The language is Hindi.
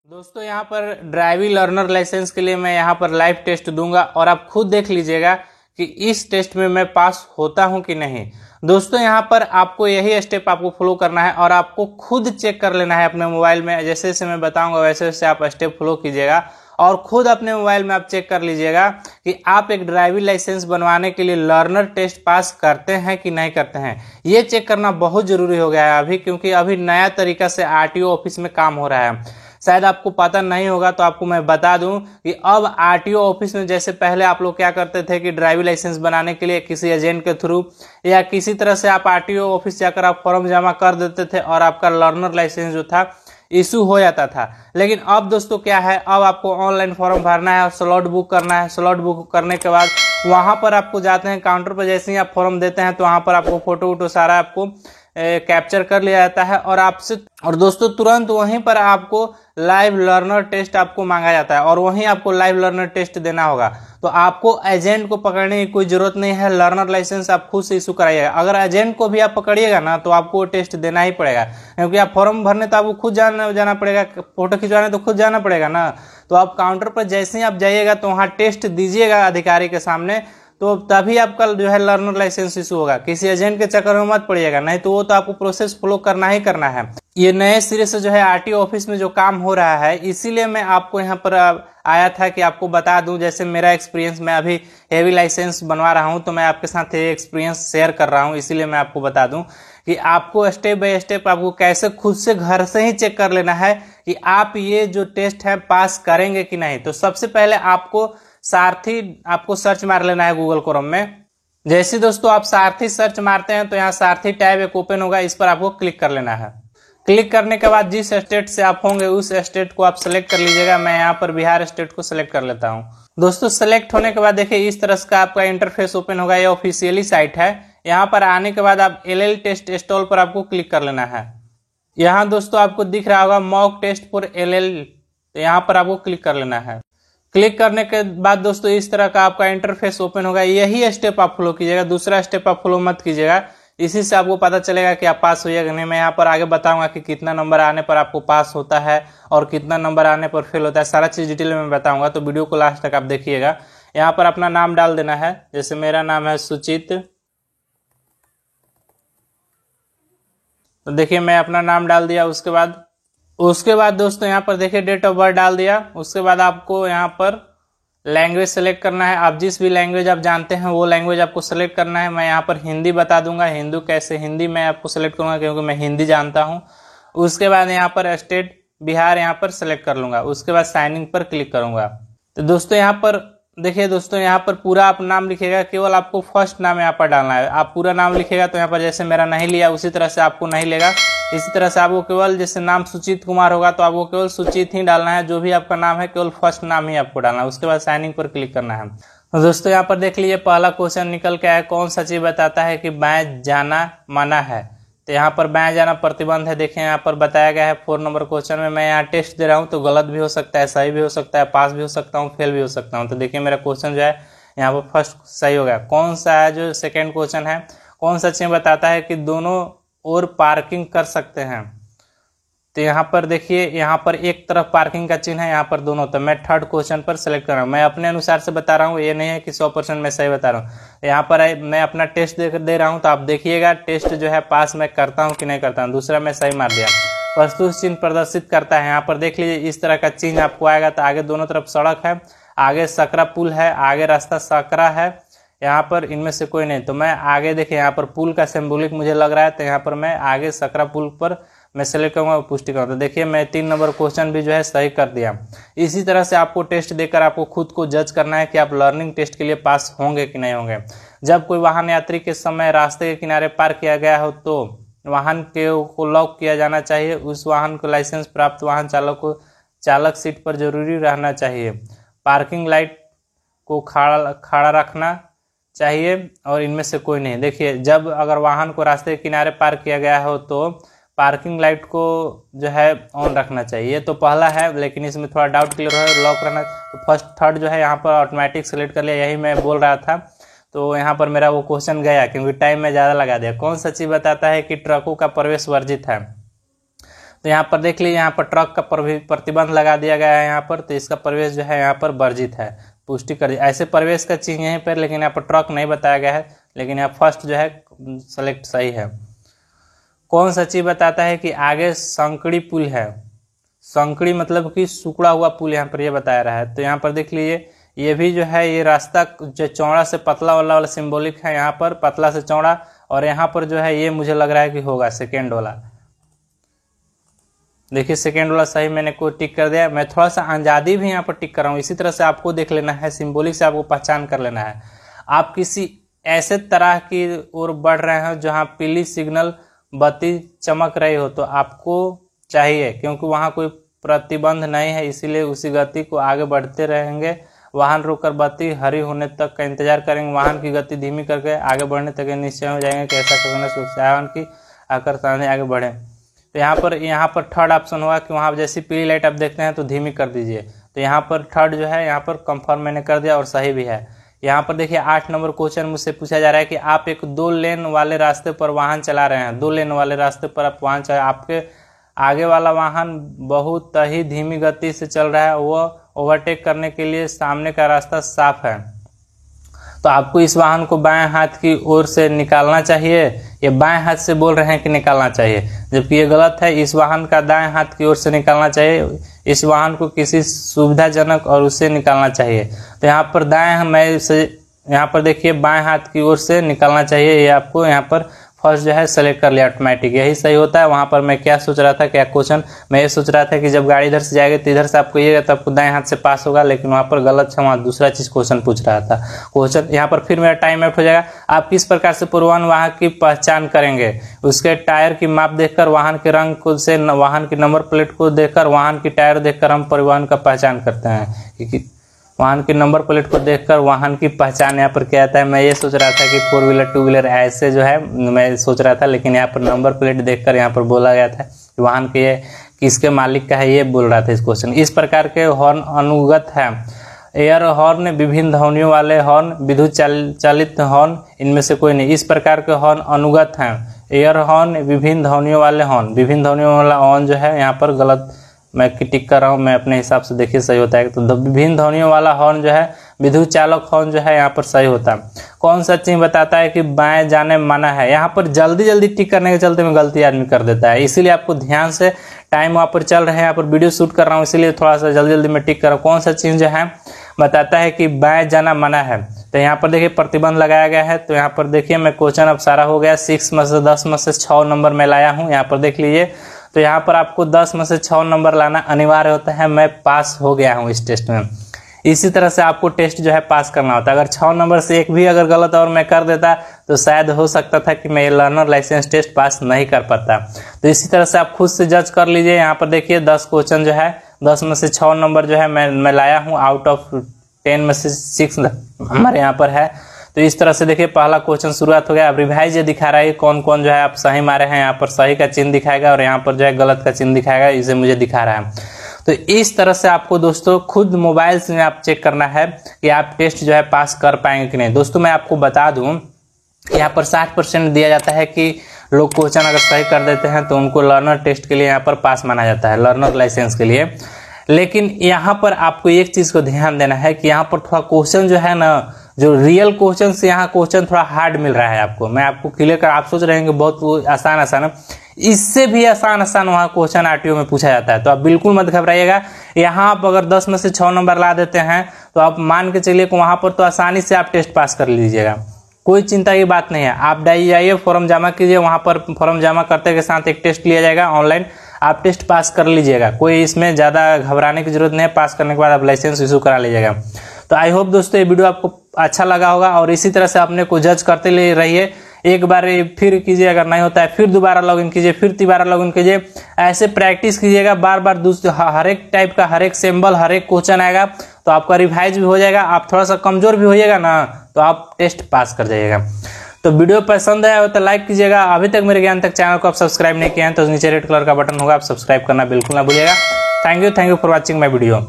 दोस्तों यहाँ पर ड्राइविंग लर्नर लाइसेंस के लिए मैं यहाँ पर लाइव टेस्ट दूंगा और आप खुद देख लीजिएगा कि इस टेस्ट में मैं पास होता हूँ कि नहीं। दोस्तों यहाँ पर आपको यही स्टेप आपको फॉलो करना है और आपको खुद चेक कर लेना है अपने मोबाइल में। जैसे जैसे मैं बताऊंगा वैसे वैसे आप स्टेप फॉलो कीजिएगा और खुद अपने मोबाइल में आप चेक कर लीजिएगा कि आप एक ड्राइविंग लाइसेंस बनवाने के लिए लर्नर टेस्ट पास करते हैं कि नहीं करते हैं। ये चेक करना बहुत जरूरी हो गया है अभी, क्योंकि अभी नया तरीका से आरटीओ ऑफिस में काम हो रहा है। शायद आपको पता नहीं होगा तो आपको मैं बता दूं कि अब आरटीओ ऑफिस में जैसे पहले आप लोग क्या करते थे कि ड्राइविंग लाइसेंस बनाने के लिए किसी एजेंट के थ्रू या किसी तरह से आप आरटीओ ऑफिस जाकर आप फॉर्म जमा कर देते थे और आपका लर्नर लाइसेंस जो था इशू हो जाता था। लेकिन अब दोस्तों क्या है, अब आपको ऑनलाइन फॉर्म भरना है और स्लॉट बुक करना है। स्लॉट बुक करने के बाद वहां पर आपको जाते हैं काउंटर पर, जैसे ही आप फॉर्म देते हैं तो वहां पर आपको फोटो वोटो सारा आपको कैप्चर कर लिया जाता है और आपसे और दोस्तों तुरंत वहीं पर आपको लाइव लर्नर टेस्ट आपको मांगा जाता है और वहीं आपको लाइव लर्नर टेस्ट देना होगा। तो आपको एजेंट को पकड़ने की कोई जरूरत नहीं है, लर्नर लाइसेंस आप खुद से इशू कराइएगा। अगर एजेंट को भी आप पकड़िएगा ना तो आपको टेस्ट देना ही पड़ेगा, क्योंकि आप फॉर्म भरने तो आपको खुद जाना पड़ेगा, फोटो खिंचवाने तो खुद जाना पड़ेगा ना। तो आप काउंटर पर जैसे ही आप जाइएगा तो वहाँ टेस्ट दीजिएगा अधिकारी के सामने, तो तभी आपका जो है लर्नर लाइसेंस इशू होगा। किसी एजेंट के चक्कर में मत पड़िएगा, नहीं तो वो तो आपको प्रोसेस फॉलो करना ही करना है। ये नए सिरे से जो है आरटीओ ऑफिस में जो काम हो रहा है, इसीलिए मैं आपको यहाँ पर आया था कि आपको बता दूं। जैसे मेरा एक्सपीरियंस, मैं अभी हेवी लाइसेंस बनवा रहा हूं तो मैं आपके साथ ये एक्सपीरियंस शेयर कर रहा हूं, इसीलिए मैं आपको बता दूं कि आपको स्टेप बाय स्टेप आपको कैसे खुद से घर से ही चेक कर लेना है कि आप ये जो टेस्ट है पास करेंगे कि नहीं। तो सबसे पहले आपको सारथी आपको सर्च मार लेना है गूगल क्रोम में। जैसे दोस्तों आप सारथी सर्च मारते हैं तो यहाँ सारथी टैब एक ओपन होगा, इस पर आपको क्लिक कर लेना है। क्लिक करने के बाद जिस स्टेट से आप होंगे उस स्टेट को आप सेलेक्ट कर लीजिएगा। मैं यहाँ पर बिहार स्टेट को सेलेक्ट कर लेता हूँ। दोस्तों सेलेक्ट होने के बाद देखिए इस तरह का आपका इंटरफेस ओपन होगा। ये ऑफिशियली साइट है। यहाँ पर आने के बाद आप एलएल टेस्ट इंस्टॉल पर आपको क्लिक कर लेना है। यहाँ दोस्तों आपको दिख रहा होगा मॉक टेस्ट फॉर एलएल, तो यहाँ पर आपको क्लिक कर लेना है। क्लिक करने के बाद दोस्तों इस तरह का आपका इंटरफेस ओपन होगा। यही स्टेप आप फॉलो कीजिएगा, दूसरा स्टेप आप फॉलो मत कीजिएगा। इसी से आपको पता चलेगा कि आप पास होइएगा नहीं। मैं यहाँ पर आगे बताऊंगा कि कितना नंबर आने पर आपको पास होता है और कितना नंबर आने पर फेल होता है, सारा चीज डिटेल में बताऊंगा, तो वीडियो को लास्ट तक आप देखिएगा। यहाँ पर अपना नाम डाल देना है। जैसे मेरा नाम है सुचित, तो देखिए मैं अपना नाम डाल दिया। उसके बाद दोस्तों यहाँ पर देखिए डेट ऑफ बर्थ डाल दिया। उसके बाद आपको यहाँ पर लैंग्वेज सेलेक्ट करना है। आप जिस भी लैंग्वेज आप जानते हैं वो लैंग्वेज आपको सेलेक्ट करना है। मैं यहाँ पर हिंदी बता दूंगा। हिंदी मैं आपको सेलेक्ट करूंगा क्योंकि मैं हिंदी जानता हूँ। उसके बाद यहाँ पर स्टेट बिहार यहाँ पर सेलेक्ट कर लूंगा। उसके बाद साइन इन पर क्लिक करूंगा। तो दोस्तों यहाँ पर देखिए दोस्तों यहाँ पर पूरा आप नाम लिखेगा, केवल आपको फर्स्ट नाम यहाँ पर डालना है। आप पूरा नाम लिखेगा तो यहाँ पर जैसे मेरा नहीं लिया उसी तरह से आपको नहीं लेगा। इसी तरह से आपको केवल जैसे नाम सुचित कुमार होगा तो आपको केवल सुचित ही डालना है। जो भी आपका नाम है केवल फर्स्ट नाम ही आपको डालना है। उसके बाद साइनिंग पर क्लिक करना है। तो दोस्तों यहाँ पर देख लीजिए पहला क्वेश्चन निकल के आया, कौन सा चीज बताता है कि बाएं जाना मना है। तो यहाँ पर बाएं जाना प्रतिबंध है। देखिए यहाँ पर बताया गया है 4 नंबर क्वेश्चन में। मैं यहाँ टेस्ट दे रहा हूँ तो गलत भी हो सकता है, सही भी हो सकता है, पास भी हो सकता हूँ, फेल भी हो सकता हूँ। तो देखिए मेरा क्वेश्चन जो है यहाँ पर फर्स्ट सही हो गया। कौन सा है जो सेकेंड क्वेश्चन है, कौन सा चीज बताता है कि दोनों ओर पार्किंग कर सकते हैं। तो यहाँ पर देखिए यहाँ पर एक तरफ पार्किंग का चिन्ह है, यहाँ पर दोनों। तो मैं थर्ड क्वेश्चन पर सेलेक्ट कर रहा हूँ। मैं अपने अनुसार से बता रहा हूँ, ये नहीं है कि 100% मैं सही बता रहा हूँ। यहाँ पर मैं अपना टेस्ट दे रहा हूँ तो आप देखिएगा टेस्ट जो है पास मैं करता हूँ कि नहीं करता हूँ। दूसरा मैं सही मार दिया। प्रस्तुत चिन्ह प्रदर्शित करता है। यहाँ पर देख लीजिए इस तरह का चिन्ह आपको आएगा। तो आगे दोनों तरफ सड़क है, आगे सकरा पुल है, आगे रास्ता सकरा है। यहाँ पर इनमें से कोई नहीं। तो मैं आगे देखिए यहाँ पर पुल का सिंबॉलिक मुझे लग रहा है, तो यहाँ पर मैं आगे सकरा पुल पर मैं सेलेक्ट करूंगा और पुष्टि करूंगा। तो देखिए मैं 3 नंबर क्वेश्चन भी जो है सही कर दिया। इसी तरह से आपको टेस्ट देकर आपको खुद को जज करना है कि आप लर्निंग टेस्ट के लिए पास होंगे कि नहीं होंगे। जब कोई वाहन यात्री के समय रास्ते के किनारे पार्क किया गया हो तो वाहन को लॉक किया जाना चाहिए। उस वाहन को लाइसेंस प्राप्त वाहन चालक को चालक सीट पर जरूरी रहना चाहिए। पार्किंग लाइट को खड़ा रखना चाहिए और इनमें से कोई नहीं। देखिए जब अगर वाहन को रास्ते के किनारे पार्क किया गया हो तो पार्किंग लाइट को जो है ऑन रखना चाहिए। तो पहला है, लेकिन इसमें थोड़ा डाउट क्लियर है, लॉक रहना। तो फर्स्ट थर्ड जो है यहाँ पर ऑटोमेटिक सेलेक्ट कर लिया, यही मैं बोल रहा था। तो यहाँ पर मेरा वो क्वेश्चन गया क्योंकि टाइम में ज़्यादा लगा दिया। कौन सा चीज़ बताता है कि ट्रकों का प्रवेश वर्जित है। तो यहाँ पर देख लीजिए, यहाँ पर ट्रक का प्रतिबंध लगा दिया गया है यहाँ पर, तो इसका प्रवेश जो है यहाँ पर वर्जित है, पुष्टि कर दिया। ऐसे प्रवेश का चिन्ह यहीं पर, लेकिन यहाँ पर ट्रक नहीं बताया गया है, लेकिन यहाँ फर्स्ट जो है सेलेक्ट सही है। कौन सा चीज बताता है कि आगे संकड़ी पुल है? संकड़ी मतलब कि सुकड़ा हुआ पुल यहाँ पर ये बताया रहा है। तो यहाँ पर देख लीजिए, ये भी जो है ये रास्ता जो चौड़ा से पतला वाला सिंबॉलिक है यहाँ पर, पतला से चौड़ा, और यहाँ पर जो है ये मुझे लग रहा है कि होगा सेकेंड वाला। देखिए सेकेंड वाला सही मैंने को टिक कर दिया। मैं थोड़ा सा आजादी भी यहाँ पर टिक कर रहा हूँ, इसी तरह से आपको देख लेना है, सिंबॉलिक से आपको पहचान कर लेना है। आप किसी ऐसे तरह की ओर बढ़ रहे हैं जहाँ पीली सिग्नल बत्ती चमक रही हो, तो आपको चाहिए, क्योंकि वहाँ कोई प्रतिबंध नहीं है, इसीलिए उसी गति को आगे बढ़ते रहेंगे। वाहन रोककर बत्ती हरी होने तक का इंतजार करेंगे, वाहन की गति धीमी करके आगे बढ़ने तक निश्चय हो जाएंगे कि ऐसा करना सुरक्षा वाहन की आकर सामने आगे बढ़े। तो यहाँ पर थर्ड ऑप्शन होगा कि वहाँ जैसी पीली लाइट आप देखते हैं तो धीमी कर दीजिए। तो यहाँ पर थर्ड जो है यहाँ पर कंफर्म मैंने कर दिया और सही भी है। यहाँ पर देखिए 8 नंबर क्वेश्चन मुझसे पूछा जा रहा है कि आप एक 2 लेन वाले रास्ते पर वाहन चला रहे हैं, 2 लेन वाले रास्ते पर आप वाहन चला, आपके आगे वाला वाहन बहुत ही धीमी गति से चल रहा है, वो ओवरटेक करने के लिए सामने का रास्ता साफ है, तो आपको इस वाहन को बाएं हाथ की ओर से निकालना चाहिए। ये बाएं हाथ से बोल रहे हैं कि निकालना चाहिए, जबकि ये गलत है। इस वाहन का दाएं हाथ की ओर से निकालना चाहिए, इस वाहन को किसी सुविधाजनक और उससे निकालना चाहिए। तो यहाँ पर यहाँ पर देखिए बाएं हाथ की ओर से निकालना चाहिए, ये आपको यहाँ पर फर्स्ट जो है सेलेक्ट कर लिया ऑटोमेटिक, यही सही होता है। वहां पर मैं क्या सोच रहा था, क्या क्वेश्चन मैं ये सोच रहा था कि जब गाड़ी इधर से जाएगी तो इधर से आपको ये तो आपको दाएं हाथ से पास होगा, लेकिन वहां पर गलत था, वहां दूसरा चीज क्वेश्चन पूछ रहा था। क्वेश्चन यहाँ पर फिर मेरा टाइम आउट हो जाएगा। आप किस प्रकार से परिवहन वाहन की पहचान करेंगे? उसके टायर की माप देखकर, वाहन के रंग को से, वाहन की नंबर प्लेट को देखकर, वाहन की टायर देखकर हम परिवहन का पहचान करते हैं। क्योंकि वाहन की नंबर प्लेट को देखकर वाहन की पहचान यहाँ पर क्या आता है, मैं ये सोच रहा था कि 4 व्हीलर 2 व्हीलर ऐसे जो है मैं सोच रहा था, लेकिन यहाँ पर नंबर प्लेट देखकर यहाँ पर बोला गया था कि वाहन के ये किसके मालिक का है, ये बोल रहा था इस क्वेश्चन। इस प्रकार के हॉर्न अनुगत है। एयर हॉर्न, विभिन्न ध्वनियों वाले हॉर्न, विद्युत चालित हॉर्न, इनमें से कोई नहीं। इस प्रकार के हॉर्न अनुगत हैं। एयर हॉर्न, विभिन्न ध्वनियों वाले हॉर्न, विभिन्न ध्वनियों वाला हॉर्न जो है यहाँ पर गलत मैं टिक कर रहा हूँ, मैं अपने हिसाब से देखिए सही होता है। तो विभिन्न ध्वनियों वाला हॉर्न जो है, विद्युत चालक हॉर्न जो है यहाँ पर सही होता है। कौन सा चीज बताता है कि बाएं जाने मना है? यहाँ पर जल्दी जल्दी टिक करने के चलते में गलती आदमी कर देता है, इसीलिए आपको ध्यान से, टाइम वहाँ पर चल रहे हैं, यहाँ पर वीडियो शूट कर रहा हूँ, इसीलिए थोड़ा सा जल्दी जल्दी में टिक कर रहा हूँ। कौन सा चीज जो है बताता है कि बाएं जाना मना है? तो यहाँ पर देखिए प्रतिबंध लगाया गया है। तो यहाँ पर देखिए मैं क्वेश्चन अब सारा हो गया, 6 में से 10 में से 6 नंबर मैं लाया हूँ, यहाँ पर देख लीजिए। तो यहाँ पर आपको 10 में से 6 नंबर लाना अनिवार्य होता है। मैं पास हो गया हूँ इस टेस्ट में। इसी तरह से आपको टेस्ट जो है पास करना होता है। अगर 6 नंबर से एक भी अगर गलत और मैं कर देता तो शायद हो सकता था कि मैं ये लर्नर लाइसेंस टेस्ट पास नहीं कर पाता। तो इसी तरह से आप खुद से जज कर लीजिए। यहाँ पर देखिए 10 क्वेश्चन जो है, 10 में से 6 नंबर जो है मैं लाया हूँ, आउट ऑफ 10 में से 6 हमारे यहाँ पर है। तो इस तरह से देखिए पहला क्वेश्चन शुरुआत हो गया। अब रिवाइज ये दिखा रहा है कौन कौन जो है आप सही मारे हैं। यहाँ पर सही का चिन्ह दिखाएगा और यहाँ पर जो है गलत का चिन्ह दिखाएगा, इसे मुझे दिखा रहा है। तो इस तरह से आपको दोस्तों खुद मोबाइल से आप चेक करना है कि आप टेस्ट जो है पास कर पाएंगे कि नहीं। दोस्तों मैं आपको बता दूं, यहाँ पर 60% दिया जाता है कि लोग क्वेश्चन अगर सही कर देते हैं तो उनको लर्नर टेस्ट के लिए यहाँ पर पास माना जाता है, लर्नर लाइसेंस के लिए। लेकिन यहाँ पर आपको एक चीज को ध्यान देना है कि यहाँ पर थोड़ा क्वेश्चन जो है ना, जो रियल क्वेश्चन से यहाँ क्वेश्चन थोड़ा हार्ड मिल रहा है आपको। मैं आपको क्लियर कर, आप सोच रहे हैं बहुत आसान आसान, इससे भी आसान वहाँ क्वेश्चन आरटीओ में पूछा जाता है। तो आप बिल्कुल मत घबराइएगा। यहाँ आप अगर 10 में से 6 नंबर ला देते हैं तो आप मान के चलिए कि वहां पर तो आसानी से आप टेस्ट पास कर लीजिएगा, कोई चिंता की बात नहीं है। आप जाइए फॉर्म जमा कीजिए, वहां पर फॉर्म जमा करते के साथ एक टेस्ट लिया जाएगा ऑनलाइन, आप टेस्ट पास कर लीजिएगा। कोई इसमें ज्यादा घबराने की जरूरत नहीं है। पास करने के बाद आप लाइसेंस इशू करा लीजिएगा। तो आई होप दोस्तों ये वीडियो आपको अच्छा लगा होगा और इसी तरह से अपने को जज करते ले रहिए। एक बार फिर कीजिए, अगर नहीं होता है फिर दोबारा लॉगिन कीजिए, फिर दोबारा लॉगिन कीजिए। ऐसे प्रैक्टिस कीजिएगा बार बार। हर एक टाइप का हर एक सिंबल हर एक क्वेश्चन आएगा तो आपका रिवाइज भी हो जाएगा। आप थोड़ा सा कमजोर भी होइएगा ना तो आप टेस्ट पास कर जाइएगा। तो वीडियो पसंद आया हो तो लाइक कीजिएगा। अभी तक मेरे ज्ञान तक चैनल को आप सब्सक्राइब नहीं किए हैं तो नीचे रेड कलर का बटन होगा, आप सब्सक्राइब करना बिल्कुल ना भूलिएगा। Thank you for watching my video.